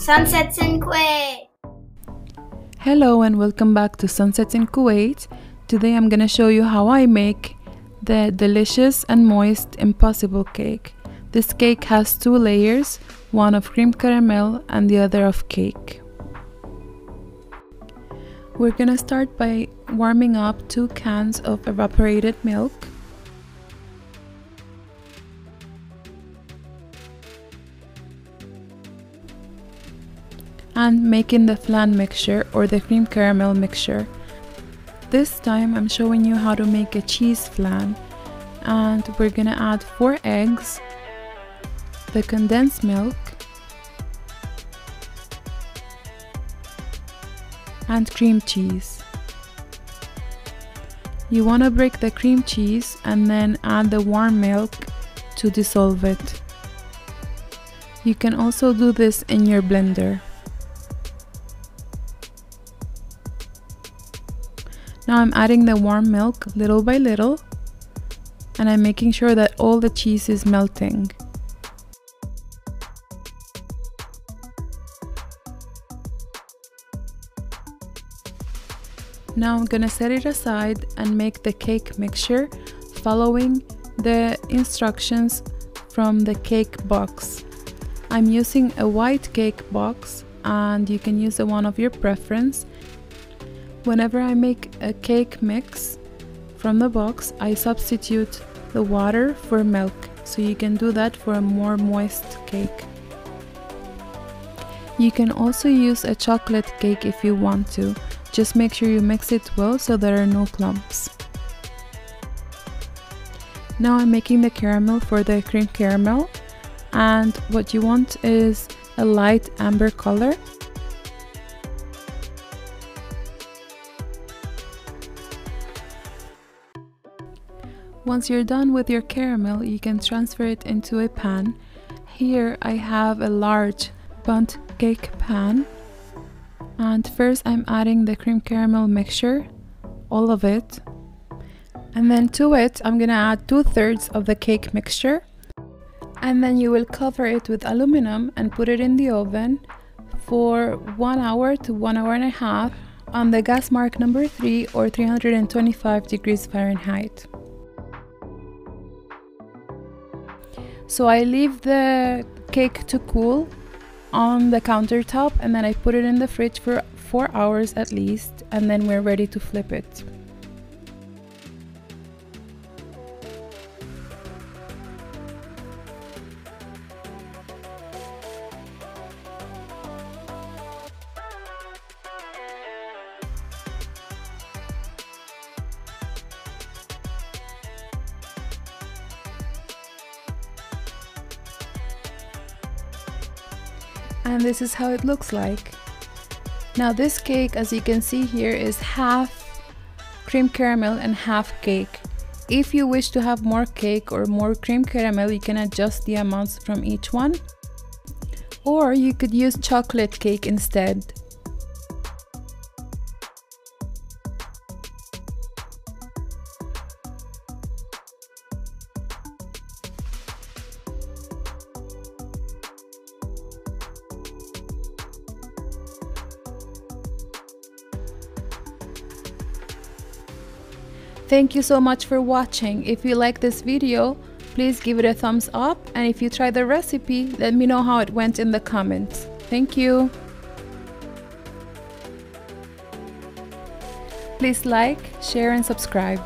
Sunsets in Kuwait. Hello and welcome back to Sunsets in Kuwait. Today I'm gonna show you how I make the delicious and moist impossible cake. This cake has two layers, one of cream caramel and the other of cake. We're gonna start by warming up 2 cans of evaporated milk. And making the flan mixture or the cream caramel mixture. This time I'm showing you how to make a cheese flan, and we're gonna add 4 eggs, the condensed milk, and cream cheese. You want to break the cream cheese and then add the warm milk to dissolve it. You can also do this in your blender. Now I'm adding the warm milk little by little, and I'm making sure that all the cheese is melting. Now I'm gonna set it aside and make the cake mixture following the instructions from the cake box. I'm using a white cake box, and you can use the one of your preference. Whenever I make a cake mix from the box, I substitute the water for milk, so you can do that for a more moist cake. You can also use a chocolate cake if you want to. Just make sure you mix it well so there are no clumps. Now I'm making the caramel for the cream caramel, and what you want is a light amber color. Once you're done with your caramel, you can transfer it into a pan. Here I have a large bundt cake pan, and first I'm adding the cream caramel mixture, all of it, and then to it I'm gonna add 2/3 of the cake mixture, and then you will cover it with aluminum and put it in the oven for 1 hour to 1 hour and a half on the gas mark number 3 or 325 degrees Fahrenheit. So I leave the cake to cool on the countertop, and then I put it in the fridge for 4 hours at least, and then we're ready to flip it. And this is how it looks like. Now this cake, as you can see here, is half cream caramel and half cake. If you wish to have more cake or more cream caramel, you can adjust the amounts from each one, or you could use chocolate cake instead. Thank you so much for watching. If you like this video, please give it a thumbs up, and if you try the recipe, let me know how it went in the comments. Thank you. Please like, share, and subscribe.